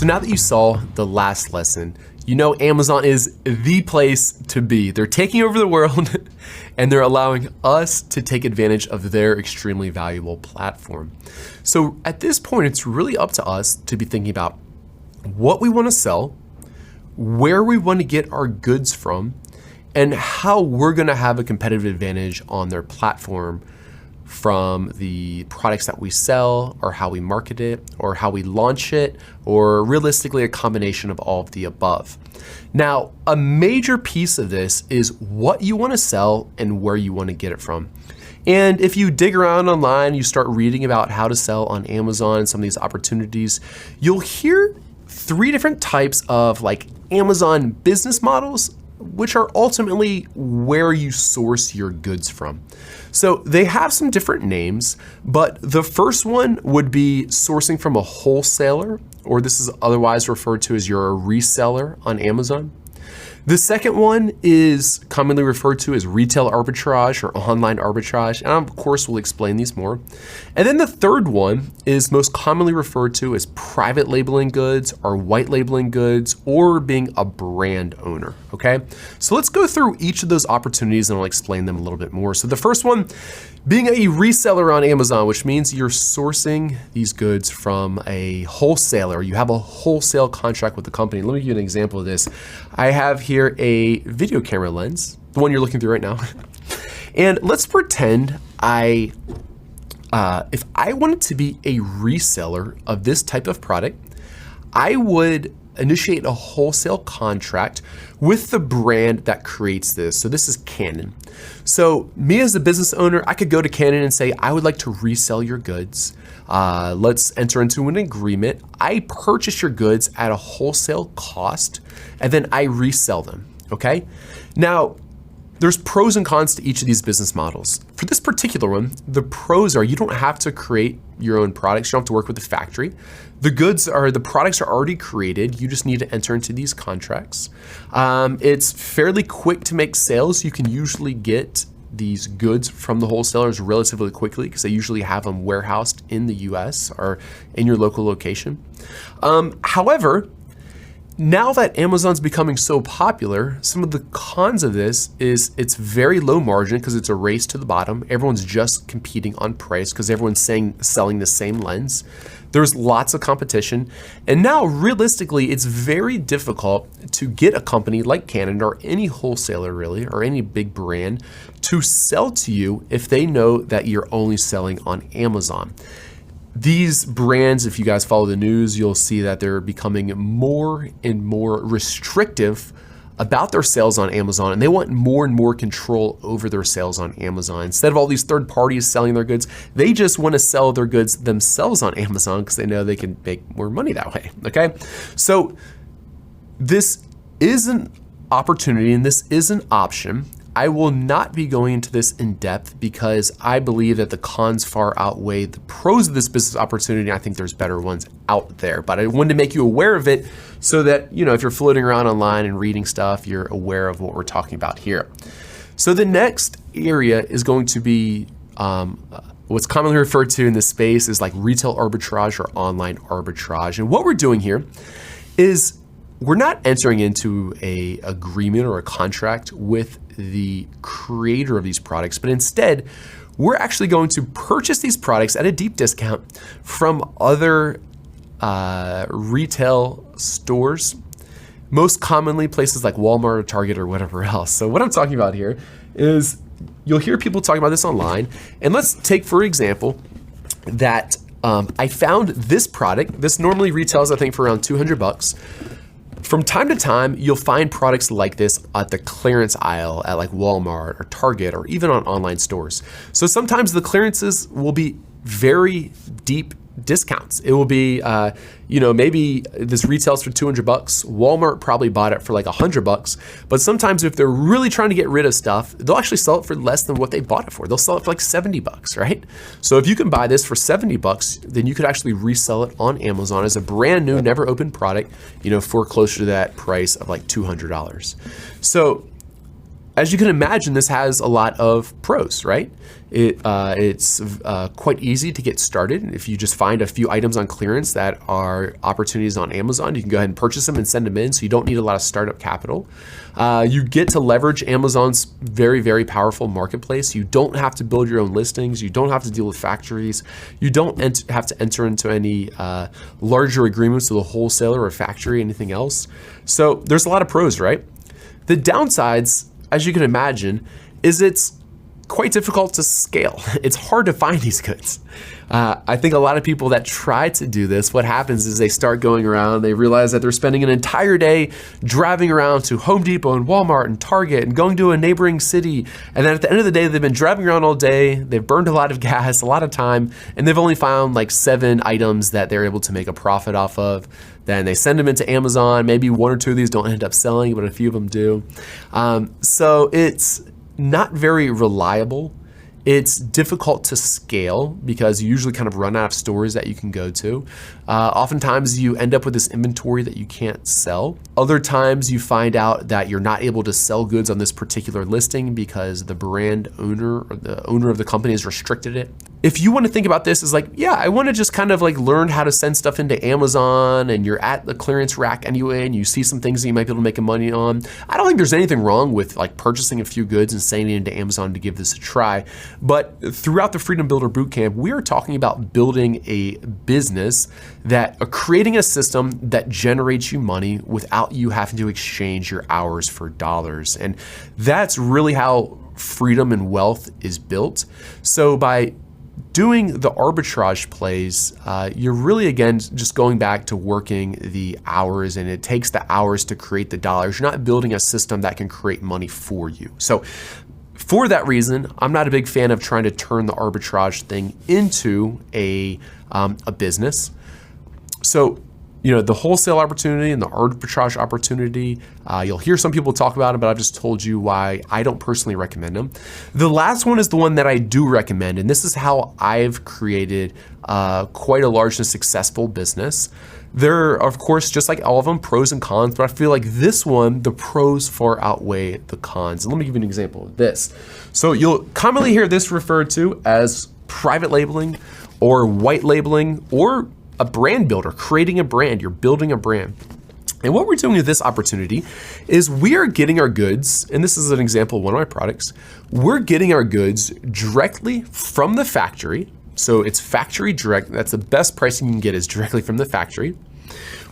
So now that you saw the last lesson, you know Amazon is the place to be. They're taking over the world and they're allowing us to take advantage of their extremely valuable platform. So at this point, it's really up to us to be thinking about what we want to sell, where we want to get our goods from, and how we're going to have a competitive advantage on their platform from the products that we sell, or how we market it, or how we launch it, or realistically a combination of all of the above. Now, a major piece of this is what you want to sell and where you want to get it from. And if you dig around online, you start reading about how to sell on Amazon and some of these opportunities, you'll hear 3 different types of like Amazon business models, which are ultimately where you source your goods from. So they have some different names, but the first one would be sourcing from a wholesaler, or this is otherwise referred to as you're a reseller on Amazon. The second one is commonly referred to as retail arbitrage or online arbitrage, and of course we'll explain these more. And then the third one is most commonly referred to as private labeling goods or white labeling goods, or being a brand owner, okay? So let's go through each of those opportunities and I'll explain them a little bit more. So the first one, being a reseller on Amazon, which means you're sourcing these goods from a wholesaler. You have a wholesale contract with the company. Let me give you an example of this. I have here a video camera lens, the one you're looking through right now. And let's pretend if I wanted to be a reseller of this type of product, I would initiate a wholesale contract with the brand that creates this. So this is Canon. So me as a business owner, I could go to Canon and say, I would like to resell your goods. Let's enter into an agreement. I purchase your goods at a wholesale cost, and then I resell them, okay? Now, there's pros and cons to each of these business models. For this particular one, the pros are you don't have to create your own products. You don't have to work with the factory. The products are already created. You just need to enter into these contracts. It's fairly quick to make sales. You can usually get these goods from the wholesalers relatively quickly because they usually have them warehoused in the US or in your local location. However, now that Amazon's becoming so popular, some of the cons of this is it's very low margin because it's a race to the bottom. Everyone's just competing on price because everyone's selling the same lens. There's lots of competition. And now realistically, it's very difficult to get a company like Canon or any wholesaler really, or any big brand to sell to you if they know that you're only selling on Amazon. These brands, if you guys follow the news, you'll see that they're becoming more and more restrictive about their sales on Amazon, and they want more and more control over their sales on Amazon. Instead of all these third parties selling their goods, they just want to sell their goods themselves on Amazon because they know they can make more money that way, okay? So this is an opportunity and this is an option. I will not be going into this in depth because I believe that the cons far outweigh the pros of this business opportunity. I think there's better ones out there, but I wanted to make you aware of it so that, you know, if you're floating around online and reading stuff, you're aware of what we're talking about here. So the next area is going to be what's commonly referred to in this space is like retail arbitrage or online arbitrage. And what we're doing here is we're not entering into a agreement or a contract with the creator of these products, but instead we're actually going to purchase these products at a deep discount from other retail stores, most commonly places like Walmart or Target or whatever else. So what I'm talking about here is you'll hear people talking about this online. And let's take, for example, that I found this product. This normally retails, I think, for around 200 bucks. From time to time, you'll find products like this at the clearance aisle at like Walmart or Target or even on online stores. So sometimes the clearances will be very deep discounts. It will be, maybe this retails for 200 bucks. Walmart probably bought it for like 100 bucks. But sometimes if they're really trying to get rid of stuff, they'll actually sell it for less than what they bought it for. They'll sell it for like 70 bucks, right? So if you can buy this for 70 bucks, then you could actually resell it on Amazon as a brand new, never opened product, for closer to that price of like $200. So as you can imagine, this has a lot of pros, right? It's quite easy to get started. If you just find a few items on clearance that are opportunities on Amazon, you can go ahead and purchase them and send them in, so you don't need a lot of startup capital. You get to leverage Amazon's very, very powerful marketplace. You don't have to build your own listings. You don't have to deal with factories. You don't have to enter into any larger agreements with a wholesaler or factory, anything else. So there's a lot of pros, right? The downsides, as you can imagine, is it's quite difficult to scale. It's hard to find these goods. I think a lot of people that try to do this, what happens is they start going around, they realize that they're spending an entire day driving around to Home Depot and Walmart and Target and going to a neighboring city. And then at the end of the day, they've been driving around all day, they've burned a lot of gas, a lot of time, and they've only found like 7 items that they're able to make a profit off of. Then they send them into Amazon. Maybe 1 or 2 of these don't end up selling, but a few of them do. So it's not very reliable. It's difficult to scale because you usually kind of run out of stores that you can go to. Oftentimes you end up with this inventory that you can't sell. Other times you find out that you're not able to sell goods on this particular listing because the brand owner or the owner of the company has restricted it. If you want to think about this as like, yeah, I want to just kind of like learn how to send stuff into Amazon, and you're at the clearance rack anyway, and you see some things that you might be able to make money on, I don't think there's anything wrong with like purchasing a few goods and sending it into Amazon to give this a try. But throughout the Freedom Builder Bootcamp, we are talking about building a business creating a system that generates you money without you having to exchange your hours for dollars. And that's really how freedom and wealth is built. So by doing the arbitrage plays, you're really, again, just going back to working the hours, and it takes the hours to create the dollars. You're not building a system that can create money for you. So for that reason, I'm not a big fan of trying to turn the arbitrage thing into a business. So, you know, the wholesale opportunity and the arbitrage opportunity, you'll hear some people talk about them, but I've just told you why I don't personally recommend them. The last one is the one that I do recommend, and this is how I've created quite a large and successful business. There are, of course, just like all of them, pros and cons, but I feel like this one, the pros far outweigh the cons. And let me give you an example of this. So you'll commonly hear this referred to as private labeling or white labeling or a brand builder, creating a brand. You're building a brand. And what we're doing with this opportunity is we are getting our goods, and this is an example of one of my products, we're getting our goods directly from the factory. So it's factory direct. That's the best pricing you can get, is directly from the factory.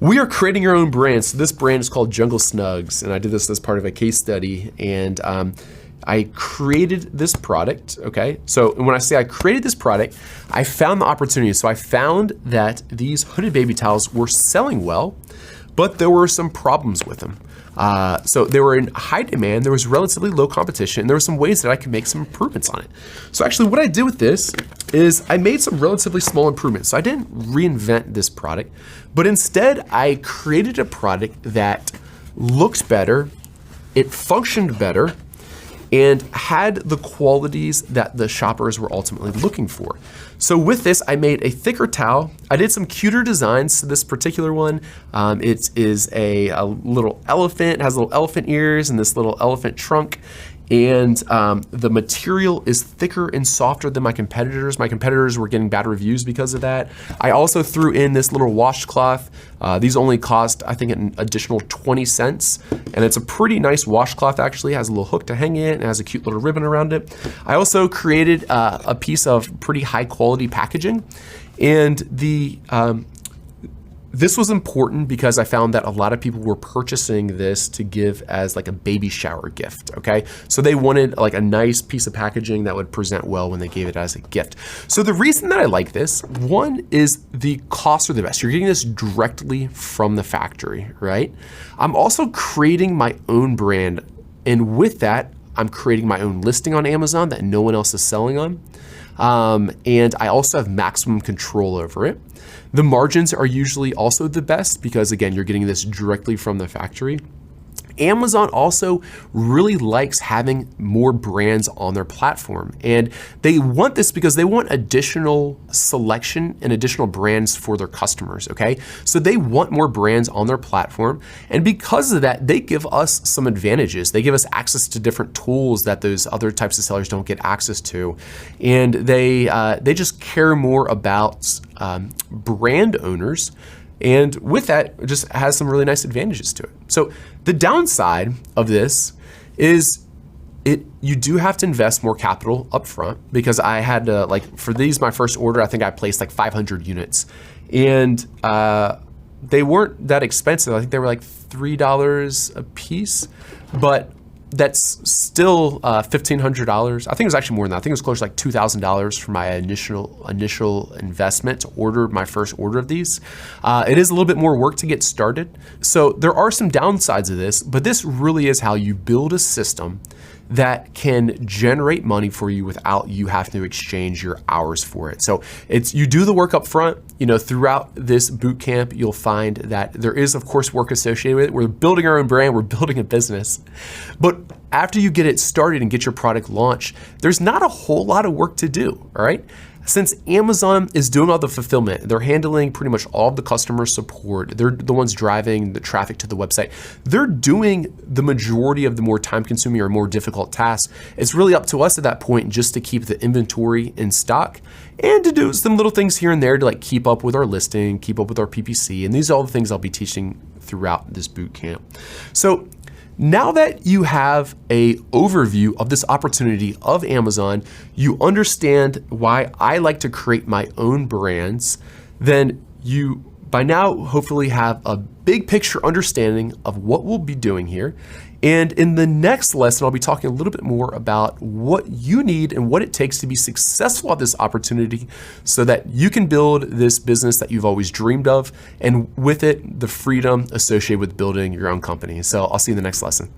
We are creating our own brand. So this brand is called Jungle Snugs, and I did this as part of a case study, and I created this product, okay? So when I say I created this product, I found the opportunity. So I found that these hooded baby towels were selling well, but there were some problems with them. So they were in high demand, there was relatively low competition, and there were some ways that I could make some improvements on it. So actually what I did with this is I made some relatively small improvements. So I didn't reinvent this product, but instead I created a product that looked better, it functioned better, and had the qualities that the shoppers were ultimately looking for. So with this, I made a thicker towel. I did some cuter designs to this particular one. It is a little elephant, it has little elephant ears and this little elephant trunk. And the material is thicker and softer than my competitors. My competitors were getting bad reviews because of that. I also threw in this little washcloth. These only cost, I think, an additional 20 cents. And it's a pretty nice washcloth, actually. It has a little hook to hang it and has a cute little ribbon around it. I also created a piece of pretty high quality packaging. And this was important because I found that a lot of people were purchasing this to give as like a baby shower gift, okay? So they wanted like a nice piece of packaging that would present well when they gave it as a gift. So the reason that I like this, one is the costs are the best. You're getting this directly from the factory, right? I'm also creating my own brand. And with that, I'm creating my own listing on Amazon that no one else is selling on. And I also have maximum control over it. The margins are usually also the best because, again, you're getting this directly from the factory. Amazon also really likes having more brands on their platform. And they want this because they want additional selection and additional brands for their customers, okay? So they want more brands on their platform. And because of that, they give us some advantages. They give us access to different tools that those other types of sellers don't get access to. And they just care more about brand owners. And with that, it just has some really nice advantages to it. So the downside of this is you do have to invest more capital up front, because I had to, for these, my first order, I think I placed 500 units. And they weren't that expensive. I think they were $3 a piece, but that's still $1,500. I think it was actually more than that. I think it was close to $2,000 for my initial investment to order my first order of these. It is a little bit more work to get started. So there are some downsides of this, but this really is how you build a system that can generate money for you without you having to exchange your hours for it. So you do the work up front. Throughout this boot camp, you'll find that there is, of course, work associated with it. We're building our own brand, we're building a business. But after you get it started and get your product launched, there's not a whole lot of work to do, all right? Since Amazon is doing all the fulfillment, they're handling pretty much all of the customer support, they're the ones driving the traffic to the website, they're doing the majority of the more time-consuming or more difficult tasks. It's really up to us at that point just to keep the inventory in stock and to do some little things here and there to keep up with our listing, keep up with our PPC, and these are all the things I'll be teaching throughout this boot camp. So now that you have an overview of this opportunity of Amazon, you understand why I like to create my own brands, then you by now hopefully have a big picture understanding of what we'll be doing here. And in the next lesson, I'll be talking a little bit more about what you need and what it takes to be successful at this opportunity so that you can build this business that you've always dreamed of, and with it, the freedom associated with building your own company. So I'll see you in the next lesson.